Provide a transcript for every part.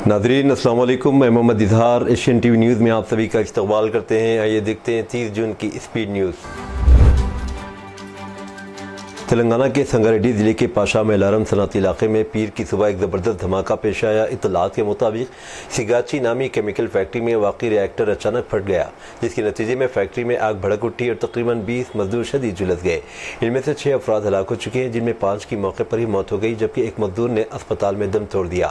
नाज़रीन अस्सलाम वालेकुम, मैं Mohammad Izhar Asian TV news में आप सभी का इस्तकबाल करते हैं। आइए देखते हैं 30 जून की स्पीड न्यूज़। तेलंगाना के संगारेड्डी ज़िले के पाशा में अलारम सनाती इलाके में पीर की सुबह एक ज़बरदस्त धमाका पेश आया। इत्तलात के मुताबिक सिगाची नामी केमिकल फैक्ट्री में वाक़ई रिएक्टर अचानक फट गया, जिसके नतीजे में फैक्ट्री में आग भड़क उठी और तकरीबन 20 मजदूर शदीद झुलस गए। इनमें से 6 अफराद हलाक हो चुके हैं, जिनमें 5 की मौके पर ही मौत हो गई, जबकि एक मजदूर ने अस्पताल में दम तोड़ दिया।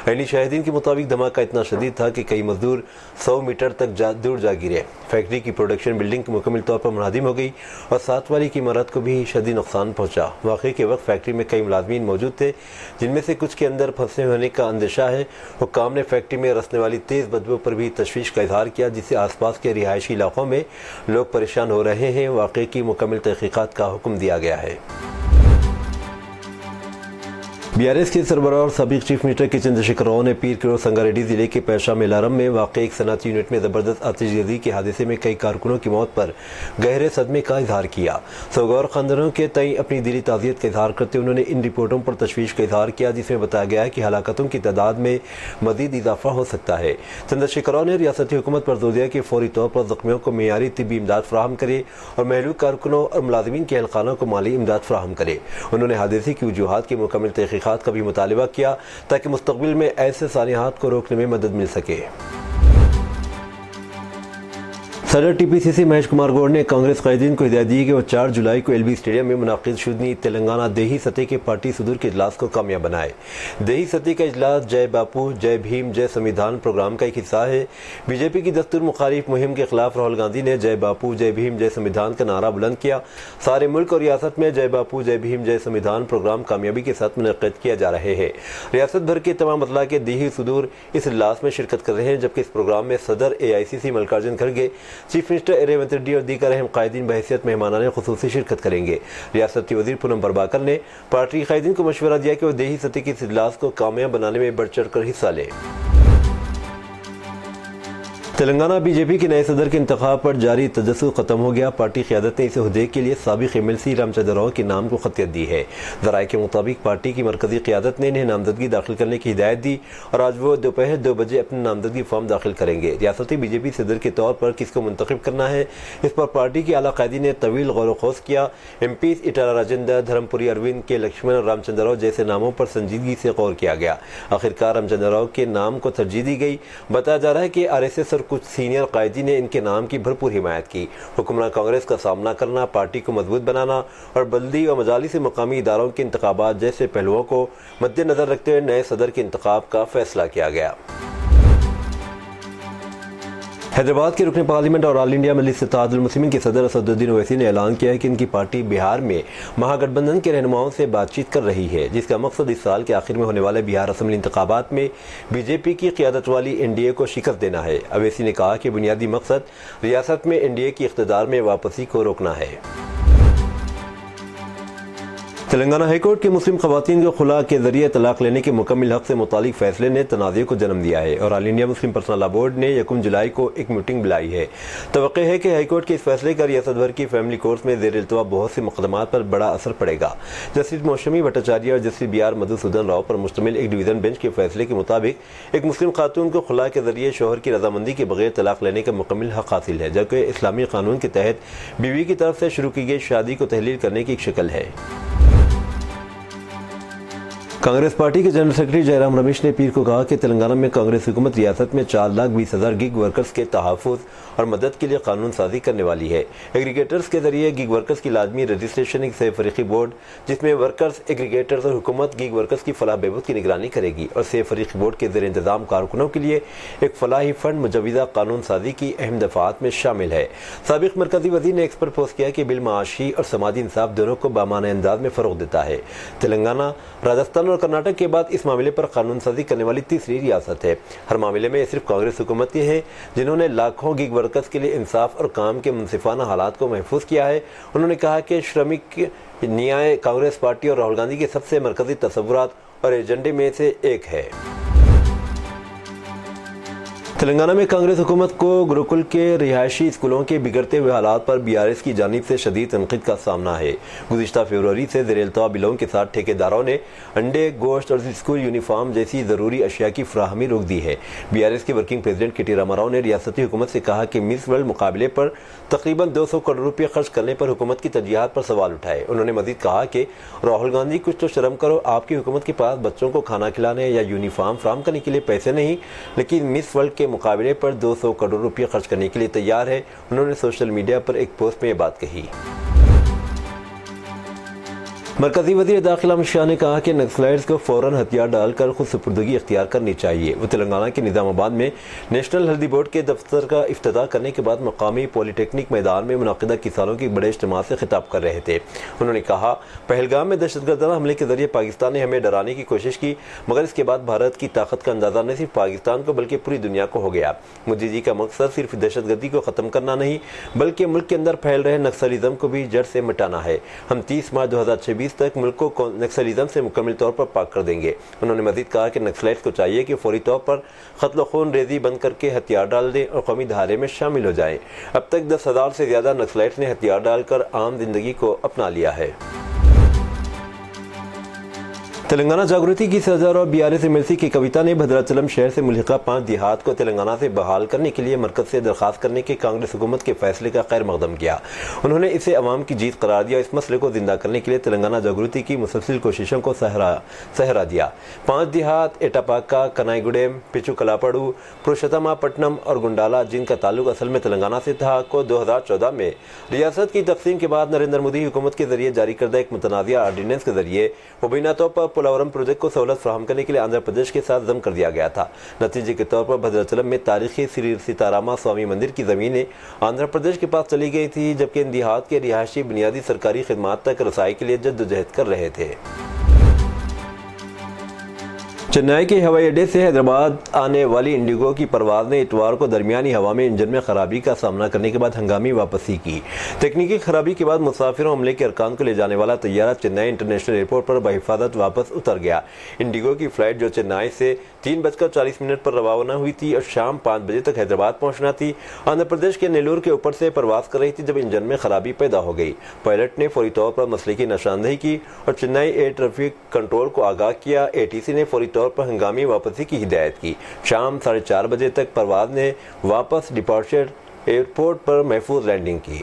अहली शाहिदीन के मुताबिक धमाका इतना शदीद था कि कई मजदूर 100 मीटर तक दूर जा गिरे। फैक्ट्री की प्रोडक्शन बिल्डिंग मुकम्मल तौर पर मुनहदिम हो गई और साथ वाली की इमारत को भी शदीद नुकसान पहुँचा। वाक़े के वक्त फैक्ट्री में कई मुलाजमीन मौजूद थे, जिनमें से कुछ के अंदर फंसे होने का अंदेशा है। हुक्काम ने फैक्ट्री में रसने वाली तेज़ बदबू पर भी तशवीश का इजहार किया, जिससे आसपास के रिहायशी इलाकों में लोग परेशान हो रहे हैं। वाक़े की मुकम्मल तहक़ीक़ात का हुक्म दिया गया है। BRS के सरबराह और साबिक चीफ मिनिस्टर के चंद्रशेखर राव ने पीर की रोज़ संगारेड्डी ज़िले के पैशा में अलारम में वाक़ एक सनअती यूनिट में ज़बरदस्त आतिशबाज़ी के हादसे में कई कारकुनों की मौत पर गहरे सदमे का इजहार किया। सोगवार ख़ानदानों के तई अपनी दिली ताज़ियत का इजहार करते उन्होंने इन रिपोर्टों पर तशवीश का इजहार किया, जिसमें बताया गया है कि हलाकतों की तादाद में मज़ीद इजाफा हो सकता है। चंद्रशेखर राव ने रियासती हुकूमत पर जोर दिया कि फौरी तौर पर ज़ख्मियों को मेयारी तिब्बी इमदाद फराहम करे और महलूक कारकुनों और मुलाज़मीन के अहलखानों को माली इमदाद फराहम करे। उन्होंने हादसे की वजूहात की मुकम्मल तहक़ीक़ात का भी मुतालिबा किया, ताकि मुस्तक़बिल में ऐसे सानियात को रोकने में मदद मिल सके। सदर TPCC महेश कुमार गौड़ ने कांग्रेस कायदीन को हिदायत दी कि वो 4 जुलाई को LB स्टेडियम में मुनाकिद शुदनी तेलंगाना देही सतह के पार्टी सदूर के इजलास को कामयाब बनाए। देही सतह का इजलास जय बापू जय भीम जय संविधान प्रोग्राम का एक हिस्सा है। बीजेपी की दस्तूर मुखालिफ मुहिम के खिलाफ राहुल गांधी ने जय बापू जय भीम जय संविधान का नारा बुलंद किया। सारे मुल्क और रियासत में जय बापू जय भीम जय संविधान प्रोग्राम कामयाबी के साथ मुनक़्क़िद किया जा रहे हैं। रियासत भर के तमाम अतला के देही सदूर इस इजलास में शिरकत कर रहे हैं, जबकि इस प्रोग्राम में सदर AICC मल्लिकार्जुन खड़गे, चीफ मिनिस्टर रेवंत रेड्डी और दीगर अहम कायदीन बहैसियत मेहमानाने खुसूसी शिरकत करेंगे। रियासती वज़ीर पूनम प्रभाकर ने पार्टी कायदीन को मशवरा दिया कि वो देही सतह के इस इजलास को कामयाब बनाने में बढ़ चढ़ कर हिस्सा लें। तेलंगाना BJP के नए सदर के इंतखाब पर जारी तजस्सुस खत्म हो गया। पार्टी क़यादत ने इस ओहदे के लिए साबिक MLC रामचंद्र राव के नाम को खतियत दी है। ज़राए के मुताबिक पार्टी की मरकज़ी क़यादत ने इन्हें नामजदगी दाखिल करने की हिदायत दी और आज वो दोपहर 2 बजे अपनी नामजदगी फॉर्म दाखिल करेंगे। रियासती BJP सदर के तौर पर किसको मुंतखब करना है, इस पर पार्टी की आला क़ायदीन ने तवील गौर व खौस किया। MPs इटारा राजेंद्र, धर्मपुरी अरविंद के लक्ष्मण और रामचंद्र राव जैसे नामों पर संजीदगी से गौर किया गया। आखिरकार रामचंद्र राव के नाम को तरजीह दी गई। बताया जा रहा है कि RSS और कुछ सीनियर कायदी ने इनके नाम की भरपूर हिमायत की। हुक्मरान कांग्रेस का सामना करना, पार्टी को मजबूत बनाना और बल्दी और मजालिस मकामी इदारों के इंतखाबात जैसे पहलुओं को मद्देनजर रखते हुए नए सदर के इंतखाब का फैसला किया गया। हैदराबाद के रुकन पार्लियामेंट और ऑल इंडिया मजलिस इत्तेहादुल मुस्लिमीन के सदर असदुद्दीन ओवैसी ने ऐलान किया है कि इनकी पार्टी बिहार में महागठबंधन के रहनुमाओं से बातचीत कर रही है, जिसका मकसद इस साल के आखिर में होने वाले बिहार असम्बली इंतखाबात में BJP की क़यादत वाली NDA को शिकस्त देना है। ओवैसी ने कहा कि बुनियादी मकसद रियासत में NDA की इक़्तिदार में वापसी को रोकना है। तेलंगाना हाईकोर्ट के मुस्लिम खवातीन को खुला के जरिए तलाक लेने के मुकम्मल हक से मुतालिक फैसले ने तनाज़े को जन्म दिया है और all India Muslim personal law board ने 1 जुलाई को एक मीटिंग बुलाई है। तवक्को है कि हाईकोर्ट के इस फैसले का रियासत भर की फैमिली कोर्ट्स में ज़ेर इल्तवा बहुत से मुकदमात पर बड़ा असर पड़ेगा। जस्टिस मौसमी भट्टाचार्य और जस्टिस BR मधुसूदन राव पर मुश्तमिल एक डिवीज़न बेंच के फैसले के मुताबिक एक मुस्लिम खातून को खुला के जरिए शोहर की रजामंदी के बगैर तलाक लेने का मुकम्मल हक हासिल है, जबकि इस्लामी कानून के तहत बीवी की तरफ से शुरू की गई शादी को तहलील करने की एक शक्ल है। कांग्रेस पार्टी के जनरल सेक्रेटरी जयराम रमेश ने पीर को कहा कि तेलंगाना में कांग्रेस हुकूमत रियासत में 4,20,000 गिग वर्कर्स के तहफ़्फ़ुज़ और मदद के लिए कानून साजी करने वाली है। एग्रीगेटर्स के जरिए गिग वर्कर्स की लाजमी रजिस्ट्रेशन एक सह-फ़रीक़ी बोर्ड, जिसमें वर्कर्स, एग्रीगेटर्स और हुकूमत गिग वर्कर्स की फलाह बहबूद की निगरानी करेगी और सह-फ़रीक़ी बोर्ड के ज़ेर इंतज़ाम कारकुनों के लिए एक फलाही फ़ंड मुजव्वज़ा कानून साजी की अहम दफ़ात में शामिल है। साबिक़ मरकज़ी वज़ीर ने एक्स पर पोस्ट किया कि बिल माशी और समाजी इंसाफ दोनों को बामाना अंदाज में फ़रोग़ देता है। तेलंगाना, राजस्थान और कर्नाटक के बाद इस मामले पर कानून साजी करने वाली तीसरी रियासत है। हर मामले में सिर्फ कांग्रेस हुकूमत ही है जिन्होंने लाखों गिग वर्कर्स के लिए इंसाफ और काम के मुनसिफाना हालात को महफूज किया है। उन्होंने कहा कि श्रमिक न्याय कांग्रेस पार्टी और राहुल गांधी के सबसे मरकजी तसव्वुरात और एजेंडे में से एक है। तेलंगाना में कांग्रेस हुकूमत को गुरुकुल के रिहायशी स्कूलों के बिगड़ते हुए हालात पर बीआरएस की जानिब से शदीद तनकीद का सामना है। गुज़िश्ता फरवरी से ज़ेर-ए-इल्तवा बिलों के साथ ठेकेदारों ने अंडे, गोश्त और स्कूल यूनिफॉर्म जैसी ज़रूरी अशिया की फराहमी रोक दी है। बीआरएस के वर्किंग प्रेसिडेंट के टी रामाराव ने रियासती हुकूमत से कहा कि मिस वर्ल्ड मुकाबले पर तकरीबन 200 करोड़ रुपये खर्च करने पर हुकूमत की तरजीहात पर सवाल उठाए। उन्होंने मजीद कहा कि राहुल गांधी, कुछ तो शर्म करो, आपकी हुकूमत के पास बच्चों को खाना खिलाने या यूनिफॉर्म फराहम करने के लिए पैसे नहीं, लेकिन मिस वर्ल्ड के मुकाबले पर 200 करोड़ रुपये खर्च करने के लिए तैयार है। उन्होंने सोशल मीडिया पर एक पोस्ट में ये बात कही। मरकजी वज़ीर दाखिला अमित शाह ने कहा कि नक्सलाइट्स को फ़ौरन हथियार डालकर खुद सुपुर्दगी इख्तियार करनी चाहिए। वो तेलंगाना के निज़ामाबाद में नेशनल हल्दी बोर्ड के दफ्तर का इफ्तिताह करने के बाद मकामी पॉलीटेक्निक मैदान में मुनाकिदा किसानों के बड़े इज्तिमा से खिताब कर रहे थे। उन्होंने कहा, पहलगाम में दहशतगर्दाना हमले के जरिए पाकिस्तान ने हमें डराने की कोशिश की, मगर इसके बाद भारत की ताकत का अंदाज़ा न सिर्फ पाकिस्तान को बल्कि पूरी दुनिया को हो गया। मोदी जी का मकसद सिर्फ दहशतगर्दी को ख़त्म करना नहीं, बल्कि मुल्क के अंदर फैल रहे नक्सलिज़म को भी जड़ से मिटाना है। हम 30 मार्च 2026 तक मुल्क को नक्सलिज़म से मुकम्मल तौर पर पाक कर देंगे। उन्होंने मज़ीद कहा कि नक्सलाइट्स को चाहिए कि फौरी तौर पर क़त्ल खून रेजी बंद करके हथियार डाल दें और कौमी धारे में शामिल हो जाएं। अब तक 10,000 से ज़्यादा नक्सलाइट्स ने हथियार डालकर आम जिंदगी को अपना लिया है। तेलंगाना जागृति की सरदार और बीआरएस एमएलसी की कविता ने भद्राचलम शहर से मुल्हिका 5 देहात को तेलंगाना से बहाल करने के लिए मरकज से दरख्वास्त करने के कांग्रेस हुकूमत के फैसले का खैर मकदम किया। उन्होंने इसे अवाम की जीत करार दिया। इस मसले को जिंदा करने के लिए तेलंगाना जागृति की मुसलसिल कोशिशों को सहरा दिया। 5 देहात एटापाका, कनाईगुडेम, पिचुकलापड़ू, पुरुषोत्तमापट्टनम और गुंडाला, जिनका ताल्लुक असल में तेलंगाना से था, को 2014 में रियासत की तकसीम के बाद नरेंद्र मोदी हुकूमत के जरिए जारी करदा एक मुतनाज़िया आर्डीनेंस के जरिए मुबीना तौर पर पोलावरम प्रोजेक्ट को सहूलत फराहम करने के लिए आंध्र प्रदेश के साथ जम कर दिया गया था। नतीजे के तौर पर भद्राचलम में तारीखी श्री सीतारामा स्वामी मंदिर की जमीनें आंध्र प्रदेश के पास चली गई थी, जबकि इन देहात के रिहायशी बुनियादी सरकारी खिदमात तक रसाई के लिए जद्दोजहद कर रहे थे। चेन्नई के हवाई अड्डे से हैदराबाद आने वाली इंडिगो की परवाज़ ने इतवार को दरमियानी हवा में इंजन में खराबी का सामना करने के बाद हंगामी वापसी की। तकनीकी खराबी के बाद मुसाफिरों हमले के अरकान को ले जाने वाला तैयारा चेन्नई इंटरनेशनल एयरपोर्ट पर बहिफाजत वापस उतर गया। इंडिगो की फ्लाइट जो चेन्नई से 3:40 पर रवाना हुई थी और शाम 5 बजे तक हैदराबाद पहुंचना थी, आंध्र प्रदेश के नेल्लूर के ऊपर से परवास कर रही थी जब इंजन में खराबी पैदा हो गई। पायलट ने फौरी तौर पर मसले की निशानदेही की और चेन्नई एयर ट्रैफिक कंट्रोल को आगाह किया। एटीसी ने फौरी तौर पर हंगामी वापसी की हिदायत की। शाम 4:30 बजे तक परवाज ने वापस डिपार्चर एयरपोर्ट पर महफूज लैंडिंग की।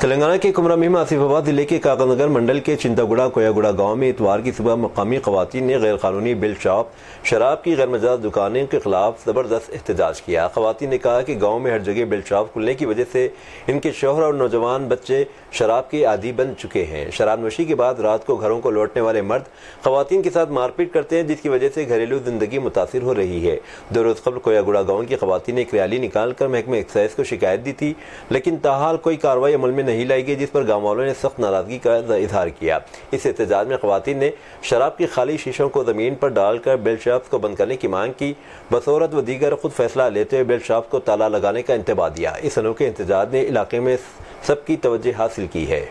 तेलंगाना के कुमरभीम आसिफाबाद जिले के काकानगर मंडल के चिंतागुड़ा कोयागुड़ा गांव में इतवार की सुबह मकामी खवातीन ने गैर कानूनी बिल शॉप, शराब की गैर मजाज दुकानों के खिलाफ जबरदस्त एहतजाज किया। खवातीन ने कहा कि गांव में हर जगह बिल शॉप खुलने की वजह से इनके शौहर और नौजवान बच्चे शराब के आदी बन चुके हैं। शराब नोशी के बाद रात को घरों को लौटने वाले मर्द खवातीन के साथ मारपीट करते हैं, जिसकी वजह से घरेलू जिंदगी मुतासिर हो रही है। 2 रोज कबल कोयागुड़ा गाँव की खवातीन ने एक रैली निकालकर महकमे एक्साइज को शिकायत दी थी, लेकिन ताहाल कोई कार्रवाई अमल में नहीं लाई गई, जिस पर गाँव वालों ने सख्त नाराजगी का इजहार किया। इस एहतजाज में खवातीन ने शराब की खाली शीशों को जमीन पर डालकर बेल शॉप्स को बंद करने की मांग की। बसौरत व दीगर खुद फैसला लेते हुए बेल शॉप्स को ताला लगाने का इंतबाह दिया। इस अनोखे एहतजाज ने इलाके में सबकी तवज्जो हासिल की है।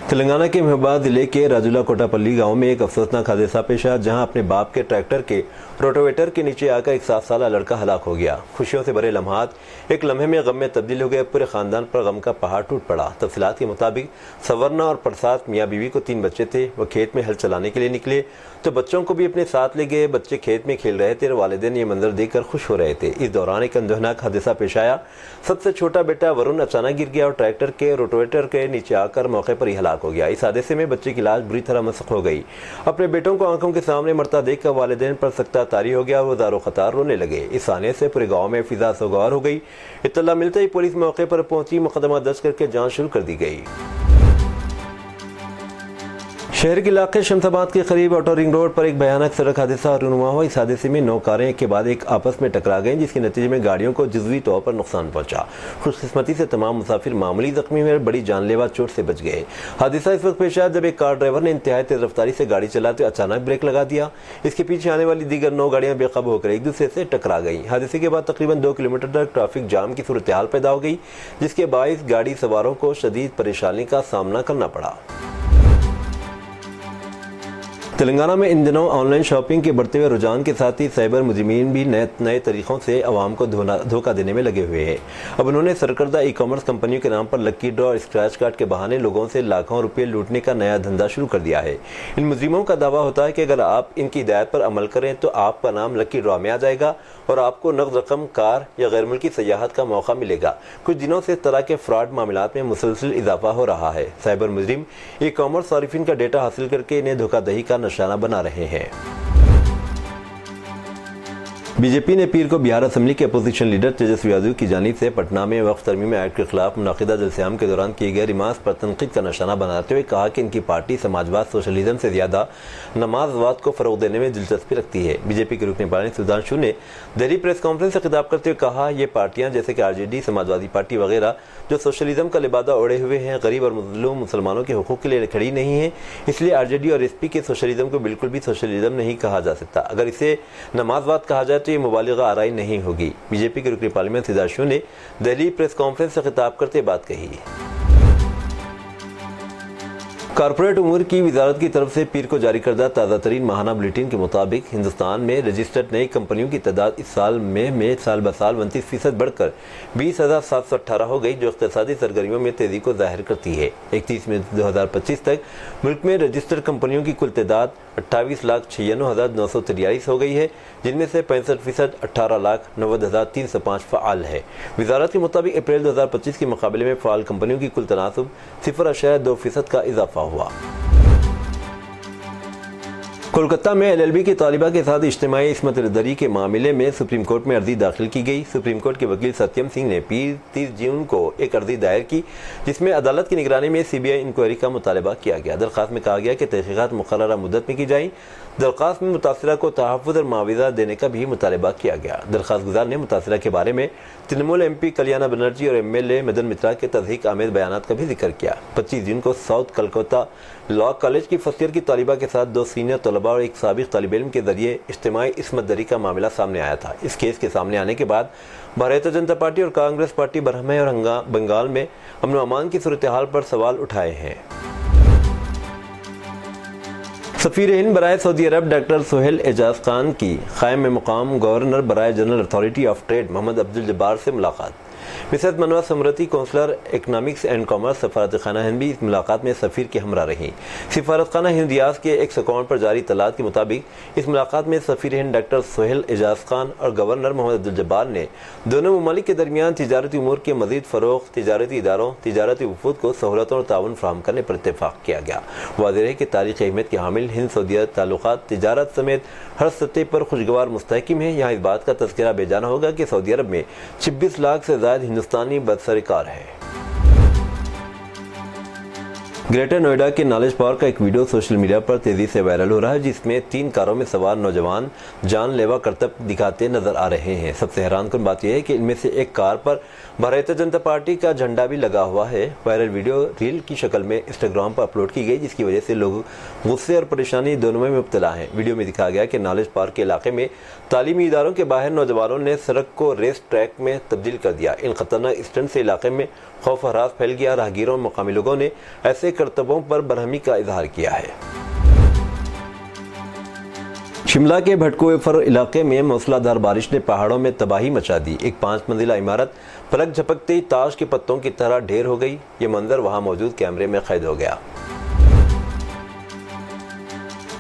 तेलंगाना के महबाद जिले के राजुला कोटापल्ली गांव में एक अफसोसनाक हादसा पेश आया, जहां अपने बाप के ट्रैक्टर के रोटोवेटर के नीचे आकर एक 7 साला लड़का हलाक हो गया। खुशियों से भरे लम्हात एक लम्हे में गम में तब्दील हो गए। पूरे खानदान पर गम का पहाड़ टूट पड़ा। तफसीलात के मुताबिक सवर्णा और प्रसाद मियाँ बीवी को 3 बच्चे थे। वह खेत में हल चलाने के लिए निकले तो बच्चों को भी अपने साथ ले गए। बच्चे खेत में खेल रहे थे और वालिदैन ये मंजर देखकर खुश हो रहे थे। इस दौरान एक अंदोहनाक हादसा पेश आया। सबसे छोटा बेटा वरुण अचानक गिर गया और ट्रैक्टर के रोटोवेटर के नीचे आकर मौके पर ही हलाक हो गया। इस हादसे में बच्चे की लाश बुरी तरह मसख हो गई। अपने बेटों को आंखों के सामने मरता देखकर वालिदैन पर सख्ता तारी हो गया। वो दारो खतार रोने लगे। इस आने से पूरे गांव में फिजा सोगवार हो गई। इत्तला मिलते ही पुलिस मौके पर पहुंची। मुकदमा दर्ज करके जांच शुरू कर दी गई। शहर के इलाके शमशाबाद के करीब ऑटो रिंग रोड पर एक भयानक सड़क हादसा रूनुमा हुआ। इस हादसे में 9 कारें एक के बाद एक आपस में टकरा गईं, जिसके नतीजे में गाड़ियों को जुज़वी तौर पर नुकसान पहुंचा। खुशकिस्मती से तमाम मुसाफिर मामूली जख्मी हुए, बड़ी जानलेवा चोट से बच गए। हादसा इस वक्त पेश आया जब एक कार ड्राइवर ने इंतहाई तेज रफ्तारी से गाड़ी चलाते अचानक ब्रेक लगा दिया। इसके पीछे आने वाली दीगर 9 गाड़ियां बेकाबू होकर एक दूसरे से टकरा गई। हादसे के बाद तकरीबन 2 किलोमीटर तक ट्रैफिक जाम की सूरत हाल पैदा हो गई, जिसके बायस गाड़ी सवारों को शदीद परेशानी का सामना करना पड़ा। तेलंगाना में इन दिनों ऑनलाइन शॉपिंग के बढ़ते हुए रुझान के साथ ही साइबर मुजरिमीन भी नए तरीक़ों से आवाम को धोखा देने में लगे हुए हैं। अब उन्होंने सरकर्दा ई कॉमर्स कंपनियों के नाम पर लक्की ड्रॉ और स्क्रैच कार्ड के बहाने लोगों से लाखों रुपये लूटने का नया धंधा शुरू कर दिया है। इन मुजरिमों का दावा होता है कि अगर आप इनकी हिदायत पर अमल करें तो आपका नाम लक्की ड्रॉ में आ जाएगा और आपको नकद रकम, कार या गैर मुल्की सयाहत का मौका मिलेगा। कुछ दिनों से इस तरह के फ्रॉड मामलात में मुसलसल इजाफा हो रहा है। साइबर मुजरिम ई कॉमर्स सारिफिन का डेटा हासिल करके इन्हें धोखाधड़ी का निशाना बना रहे हैं। बीजेपी ने पीर को बिहार असेंबली के अपोजिशन लीडर तेजस्वी यादव की जानिब से पटना में वक्फ तरमीम एक्ट के खिलाफ मुनाकिदा जलसेआम के दौरान किए गए रिमार्क्स पर तनकीद का निशाना बनाते हुए कहा कि इनकी पार्टी समाजवाद, सोशलिज्म से ज्यादा नमाजवाद को फरोग देने में दिलचस्पी रखती है। बीजेपी के रुकने पार्टी सुधांशु ने दिल्ली प्रेस कॉन्फ्रेंस से खिताब करते हुए कहा, ये पार्टियां जैसे कि आरजेडी, समाजवादी पार्टी वगैरह जो सोशलिज्म का लिबादा ओढ़े हुए हैं, गरीब और मजलूम मुसलमानों के हुकूक के लिए खड़ी नहीं है। इसलिए आरजेडी और एसपी के सोशलिज्म को बिल्कुल भी सोशलिज्म नहीं कहा जा सकता। अगर इसे नमाजवाद कहा जाए तो ये मुबालिगा आराई नहीं होगी। बीजेपी के रुकने पार्लियामेंट सिद्धार्थ ने दिल्ली प्रेस कॉन्फ्रेंस से खिताब करते बात कही। कॉर्पोरेट उमूर की वजारत की तरफ से पीर को जारी करदा ताज़ा तरीन माहाना बुलेटिन के मुताबिक हिंदुस्तान में रजिस्टर्ड नई कंपनियों की तादाद इस साल में साल ब साल 29% बढ़कर 20,718 हो गई, जो इक़्तिसादी सरगर्मियों में तेज़ी को जाहिर करती है। 31 मई 2025 तक मुल्क में रजिस्टर्ड कंपनियों की कुल तादाद 28,96,943 हो गई है, जिनमें से 65% 18,90,305 फ़ाल है। वजारत के मुताबिक अप्रैल 2025 के मुकाबले में फ़ाल कंपनियों की कुल तनासुब 0.2% का इजाफा हुआ। कोलकाता में एलएलबी की तालिबा के साथ इज्तिमाई इस्मत दरी के मामले में सुप्रीम कोर्ट में अर्जी दाखिल की गई। सुप्रीम कोर्ट के वकील सत्यम सिंह ने 30 जून को एक अर्जी दायर की, जिसमें अदालत की निगरानी में सीबीआई इंक्वायरी का मुतालबा किया गया। दरख्वास्त में कहा गया कि तहकीकात मुकर्ररा मुद्दत में की जाए। दरख्वास्त में मुतासिरा को तहफ़्फ़ुज़ और मुआविज़ा देने का भी मुतालबा किया गया। दरख्वास्त गुजार ने मुतासिरा के बारे में तृणमूल MP कल्याणा बनर्जी और MLA मदन मित्रा के तज़हीक आमेज़ बयानात का भी जिक्र किया। 25 जून को साउथ कलकत्ता लॉ कॉलेज की फर्स्ट ईयर की तालिबा के साथ 2 सीनियर तलबा और एक साबिक़ तालिब इल्म के जरिए इज्तिमाई इस्मत दरी का मामला सामने आया था। इस केस के सामने आने के बाद भारतीय जनता पार्टी और कांग्रेस पार्टी बरहम और बंगाल में अमन व अमान की सूरत हाल पर सवाल उठाए हैं। सफ़ीर हिंद बराए Saudi Arab doctor Sohail Ejaz Khan की क़ायम मुकाम गवर्नर बराए general authority of trade Mohammed Abdul Jabbar से मुलाकात। मिसरत मनवा समरती कौंसलर इकनॉमिक्स एंड कॉमर्स सफारत खाना हिंद भी इस मुलाकात में सफ़ीर के हमरा रही। सफारत खाना हिंद रियाज के एक्स अकाउंट पर जारी तलात के मुताबिक इस मुलाकात में सफ़ीर हिंद डॉक्टर सोहेल एजाज खान और गवर्नर मोहम्मद अब्दुल जब्बार ने दोनों ममालिक के दरमियान तिजारती उमूर के मज़ीद फ़रोग़, तिजारती इदारों, तिजारती वफूद को सहूलतों और ताउन फराहम करने पर इत्तेफाक किया गया। वाज़ेह है कि तारीख़ी अहमियत के हामिल हिंद सऊदीया ताल्लुक़ात तिजारत समेत हर सतह पर खुशगवार मुस्तहकिम है। यहाँ इस बात का तज़किरा बेजाना होगा कि सऊदी अरब में 26 लाख से ज़ायद हिंदुस्तानी बदसरकार है। ग्रेटर नोएडा के नॉलेज पार्क का एक वीडियो सोशल मीडिया पर तेजी से वायरल हो रहा है, जिसमें 3 कारों में सवार नौजवान जानलेवा करतब दिखाते नजर आ रहे हैं। सबसे हैरानकुन बात यह है कि इनमें से एक कार पर भारतीय जनता पार्टी का झंडा भी लगा हुआ है। वायरल वीडियो रील की शक्ल में इंस्टाग्राम पर अपलोड की गई, जिसकी वजह से लोग गुस्से और परेशानी दोनों में मुब्तला हैं। वीडियो में दिखाया गया कि नॉलेज पार्क के इलाके में तालीमी इदारों के बाहर नौजवानों ने सड़क को रेस ट्रैक में तब्दील कर दिया। इन खतरनाक स्टंट से इलाके में खौफ हरास फैल गया। राहगीरों और मकामी लोगों ने ऐसे करतबों पर बरहमी का इजहार किया है। शिमला के भटकुएफर इलाके में मूसलाधार बारिश ने पहाड़ों में तबाही मचा दी। एक 5 मंजिला इमारत पलक झपकते ही ताश के पत्तों की तरह ढेर हो गई। ये मंजर वहां मौजूद कैमरे में कैद हो गया।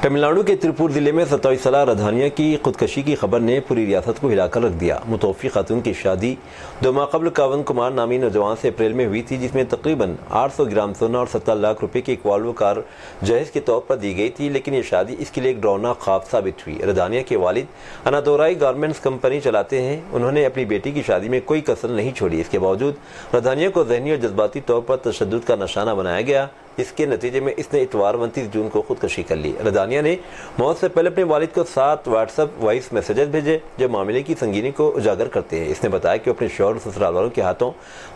तमिलनाडु के तिरुपुर जिले में 27 साला रधानिया की खुदकशी की खबर ने पूरी रियासत को हिलाकर रख दिया। मुतवफ़ी खातून की शादी 2 माह कबल कावन कुमार नामी नौजवान से अप्रैल में हुई थी, जिसमें तकरीबन 800 ग्राम सोना और 70 लाख रुपए की एक वॉल्वो कार जहेज के तौर पर दी गई थी, लेकिन ये शादी इसके लिए एक डरावना ख्वाब साबित हुई। रधानिया के वालिद अनादोराई गारमेंट्स कंपनी चलाते हैं। उन्होंने अपनी बेटी की शादी में कोई कसर नहीं छोड़ी। इसके बावजूद रधानिया को ज़हनी और जज्बाती तौर पर तशद्दुद का निशाना बनाया गया। इसके नतीजे में इसने इतवार 29 जून को खुदकशी कर ली। रधानिया ने मौत से पहले अपने वालिद को 7 व्हाट्सएप वॉइस मैसेजेस भेजे, जो मामले की संगीनी को उजागर करते हैं। इसने बताया कि अपने शौहर और ससुराल वालों के हाथों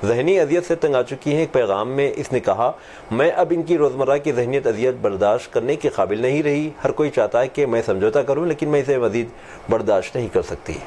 जहनी अजियत से तंग आ चुकी है। एक पैगाम में इसने कहा, मैं अब इनकी रोज़मर्रा की जहनीत अजियत बर्दाश्त करने के काबिल नहीं रही। हर कोई चाहता है कि मैं समझौता करूँ, लेकिन मैं इसे मज़ीद बर्दाश्त नहीं कर सकती।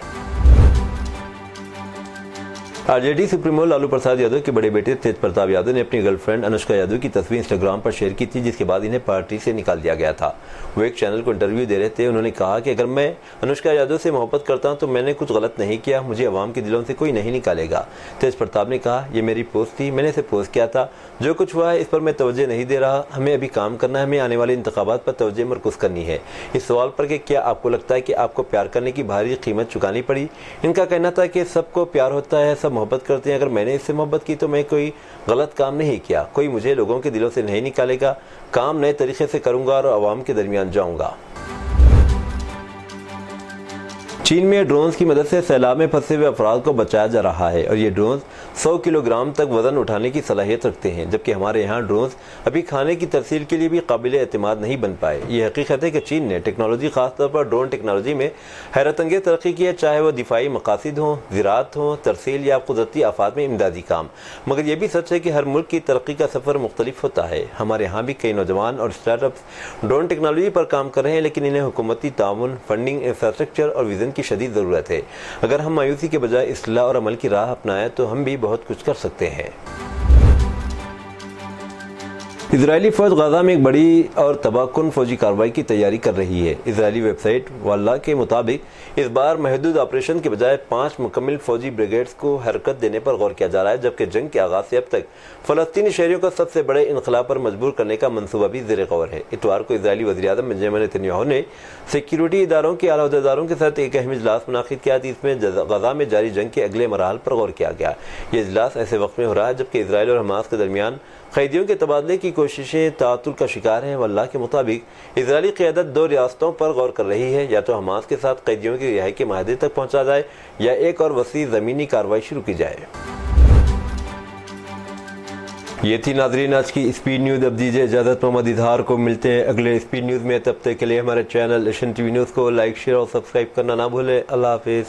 आरजेडी सुप्रीमो लालू प्रसाद यादव के बड़े बेटे तेज प्रताप यादव ने अपनी गर्लफ्रेंड अनुष्का यादव की तस्वीर इंस्टाग्राम पर शेयर की थी, जिसके बाद इन्हें पार्टी से निकाल दिया गया था। वो एक चैनल को इंटरव्यू दे रहे थे। उन्होंने कहा कि अगर मैं अनुष्का यादव से मोहब्बत करता हूं तो मैंने कुछ गलत नहीं किया, मुझे अवाम के दिलों से कोई नहीं निकालेगा। तेज प्रताप ने कहा, यह मेरी पोस्ट थी, मैंने इसे पोस्ट किया था। जो कुछ हुआ है इस पर मैं तवज्जो नहीं दे रहा। हमें अभी काम करना है, हमें आने वाले इंतखाबात पर तवज्जो मरकूज करनी है। इस सवाल पर कि क्या आपको लगता है कि आपको प्यार करने की भारी कीमत चुकानी पड़ी? इनका कहना था कि सबको प्यार होता है, सब मोहब्बत करते हैं। अगर मैंने इससे मोहब्बत की तो मैं कोई गलत काम नहीं किया, कोई मुझे लोगों के दिलों से नहीं निकालेगा। काम नए तरीके से करूंगा और आवाम के दरमियान जाऊंगा। चीन में ड्रोन्स की मदद से सैलाब में फंसे हुए अफराद को बचाया जा रहा है और ये ड्रोन्स 100 किलोग्राम तक वजन उठाने की सलाहियत रखते हैं, जबकि हमारे यहाँ ड्रोन्स अभी खाने की तरसील के लिए भी काबिल एतमाद नहीं बन पाए। ये हकीकत है कि चीन ने टेक्नोलॉजी, खासतौर पर ड्रोन टेक्नोलॉजी में हैरतअंगेज तरक्की की है, चाहे वह दिफाई मकासद हों, ज़राअत हों, तरसील या कुदरती आफात में इमदादी काम। मगर यह भी सच है कि हर मुल्क की तरक्की का सफ़र मुख्तलिफ होता है। हमारे यहाँ भी कई नौजवान और स्टार्टअप्स ड्रोन टेक्नोलॉजी पर काम कर रहे हैं, लेकिन इन्हें हुकूमती ताउन, फंडिंग, इंफ्रास्ट्रक्चर और विजन की शदीद ज़रूरत है। अगर हम मायूसी के बजाय इस्लाह और अमल की राह अपनाएं तो हम भी बहुत कुछ कर सकते हैं। इजरायली फौज गाजा में एक बड़ी और तबाहकुन फौजी कार्रवाई की तैयारी कर रही है। इजरायली वेबसाइट वाल्ला के मुताबिक इस बार महदूद ऑपरेशन के बजाय 5 मुकम्मल फौजी ब्रिगेड्स को हरकत देने पर गौर किया जा रहा है, जबकि जंग के आगाज से अब तक फ़लस्तीनी शहरियों को सबसे बड़े इनकलाब पर मजबूर करने का मनसूबा भी ज़ेर गौर है। इतवार को इजरायली वज़ीर-ए-आज़म बेंजामिन नेतन्याहू ने सिक्योरिटी इदारों के आला अहदेदारों के साथ एक अहम इजलास मुनाकिद किया, जिसमें गजा में जारी जंग के अगले मरहल पर गौर किया गया। ये इजलास ऐसे वक्त में हो रहा है जबकि इसराइल और हमास के दरमियान कैदियों के तबादले की कोशिशें तातुल का शिकार हैं। वल्लाह के मुताबिक इजरायली क़यादत 2 रियासतों पर गौर कर रही है, या तो हमास के साथ कैदियों की रिहाई के माहदे तक पहुँचा जाए या एक और वसी ज़मीनी कार्रवाई शुरू की जाए। ये थी नाज़रीन आज की स्पीड न्यूज़। अब दीजिए इजाज़त, मोहम्मद इजहार को मिलते हैं अगले स्पीड न्यूज़ में। तब तक के लिए हमारे चैनल एशियन टीवी न्यूज़ को लाइक, शेयर और सब्सक्राइब करना ना भूलें। अल्लाह हाफिज़।